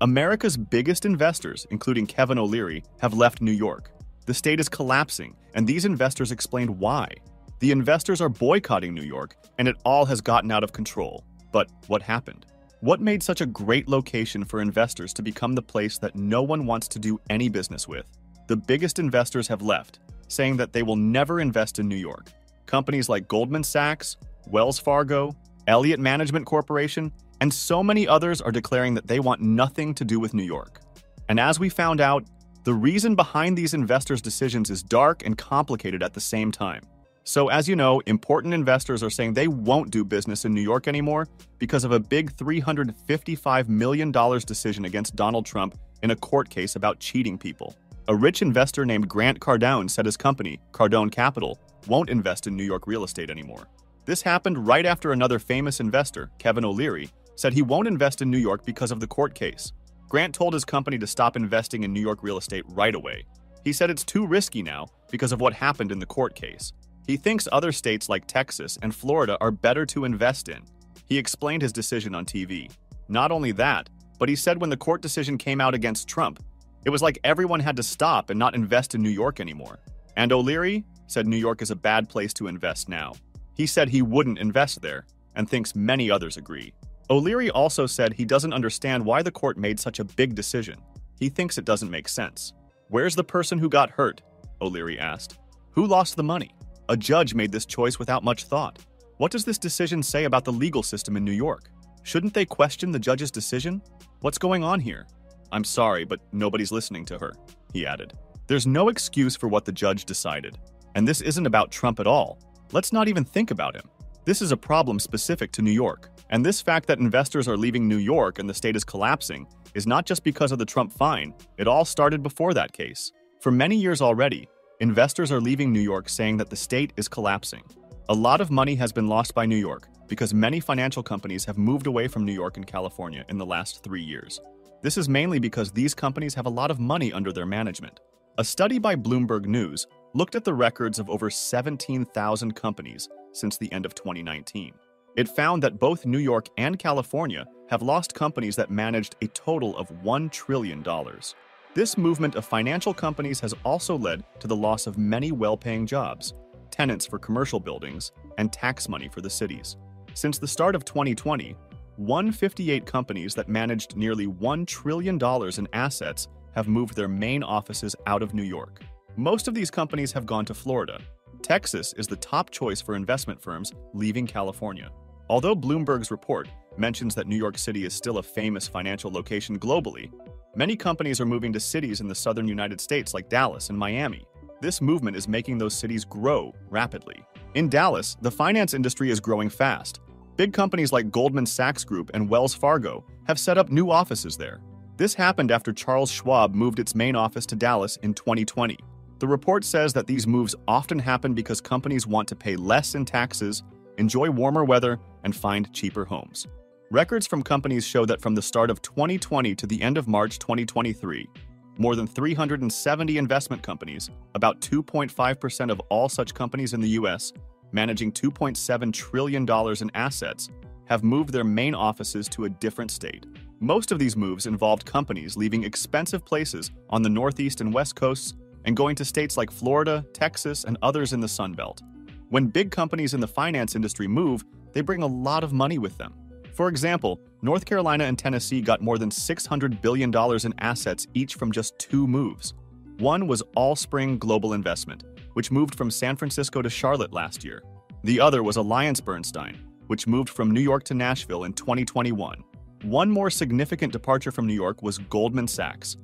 America's biggest investors, including Kevin O'Leary, have left New York. The state is collapsing, and these investors explained why. The investors are boycotting New York, and it all has gotten out of control. But what happened? What made such a great location for investors to become the place that no one wants to do any business with? The biggest investors have left, saying that they will never invest in New York. Companies like Goldman Sachs, Wells Fargo, Elliott Management Corporation, and so many others are declaring that they want nothing to do with New York. And as we found out, the reason behind these investors' decisions is dark and complicated at the same time. So as you know, important investors are saying they won't do business in New York anymore because of a big $355 million decision against Donald Trump in a court case about cheating people. A rich investor named Grant Cardone said his company, Cardone Capital, won't invest in New York real estate anymore. This happened right after another famous investor, Kevin O'Leary, said he won't invest in New York because of the court case. Grant told his company to stop investing in New York real estate right away. He said it's too risky now because of what happened in the court case. He thinks other states like Texas and Florida are better to invest in. He explained his decision on TV. Not only that, but he said when the court decision came out against Trump, it was like everyone had to stop and not invest in New York anymore. And O'Leary said New York is a bad place to invest now. He said he wouldn't invest there, and thinks many others agree. O'Leary also said he doesn't understand why the court made such a big decision. He thinks it doesn't make sense. Where's the person who got hurt? O'Leary asked. Who lost the money? A judge made this choice without much thought. What does this decision say about the legal system in New York? Shouldn't they question the judge's decision? What's going on here? I'm sorry, but nobody's listening to her, he added. There's no excuse for what the judge decided. And this isn't about Trump at all. Let's not even think about him. This is a problem specific to New York. And this fact that investors are leaving New York and the state is collapsing is not just because of the Trump fine. It all started before that case. For many years already, investors are leaving New York saying that the state is collapsing. A lot of money has been lost by New York because many financial companies have moved away from New York and California in the last 3 years. This is mainly because these companies have a lot of money under their management. A study by Bloomberg News looked at the records of over 17,000 companies since the end of 2019. It found that both New York and California have lost companies that managed a total of $1 trillion. This movement of financial companies has also led to the loss of many well-paying jobs, tenants for commercial buildings, and tax money for the cities. Since the start of 2020, 158 companies that managed nearly $1 trillion in assets have moved their main offices out of New York. Most of these companies have gone to Florida. Texas is the top choice for investment firms leaving California. Although Bloomberg's report mentions that New York City is still a famous financial location globally, many companies are moving to cities in the southern United States like Dallas and Miami. This movement is making those cities grow rapidly. In Dallas, the finance industry is growing fast. Big companies like Goldman Sachs Group and Wells Fargo have set up new offices there. This happened after Charles Schwab moved its main office to Dallas in 2020. The report says that these moves often happen because companies want to pay less in taxes, enjoy warmer weather, and find cheaper homes. Records from companies show that from the start of 2020 to the end of March 2023, more than 370 investment companies, about 2.5% of all such companies in the U.S., managing $2.7 trillion in assets, have moved their main offices to a different state. Most of these moves involved companies leaving expensive places on the Northeast and West Coasts and going to states like Florida, Texas, and others in the Sun Belt. When big companies in the finance industry move, they bring a lot of money with them. For example, North Carolina and Tennessee got more than $600 billion in assets each from just 2 moves. One was Allspring Global Investment, which moved from San Francisco to Charlotte last year. The other was AllianceBernstein, which moved from New York to Nashville in 2021. One more significant departure from New York was Goldman Sachs,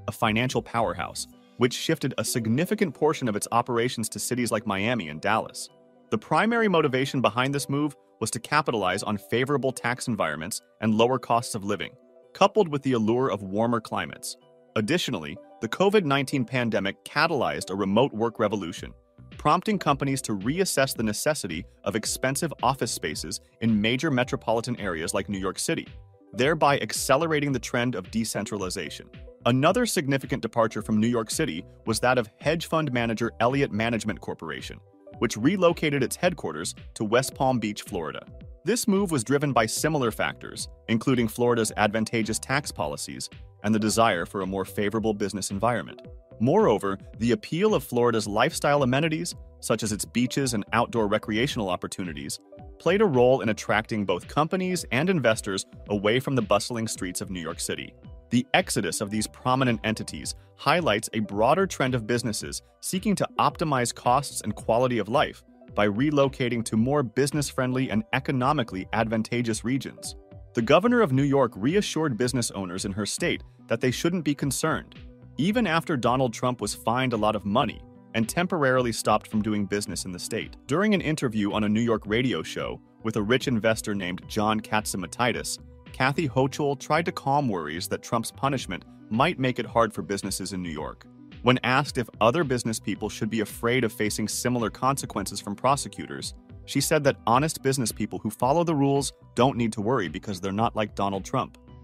a financial powerhouse, which shifted a significant portion of its operations to cities like Miami and Dallas. The primary motivation behind this move was to capitalize on favorable tax environments and lower costs of living, coupled with the allure of warmer climates. Additionally, the COVID-19 pandemic catalyzed a remote work revolution, prompting companies to reassess the necessity of expensive office spaces in major metropolitan areas like New York City, thereby accelerating the trend of decentralization. Another significant departure from New York City was that of hedge fund manager Elliott Management Corporation, which relocated its headquarters to West Palm Beach, Florida. This move was driven by similar factors, including Florida's advantageous tax policies and the desire for a more favorable business environment. Moreover, the appeal of Florida's lifestyle amenities, such as its beaches and outdoor recreational opportunities, played a role in attracting both companies and investors away from the bustling streets of New York City. The exodus of these prominent entities highlights a broader trend of businesses seeking to optimize costs and quality of life by relocating to more business-friendly and economically advantageous regions. The governor of New York reassured business owners in her state that they shouldn't be concerned, even after Donald Trump was fined a lot of money and temporarily stopped from doing business in the state. During an interview on a New York radio show with a rich investor named John Katzimatidis, Kathy Hochul tried to calm worries that Trump's punishment might make it hard for businesses in New York. When asked if other business people should be afraid of facing similar consequences from prosecutors, she said that honest business people who follow the rules don't need to worry because they're not like Donald Trump.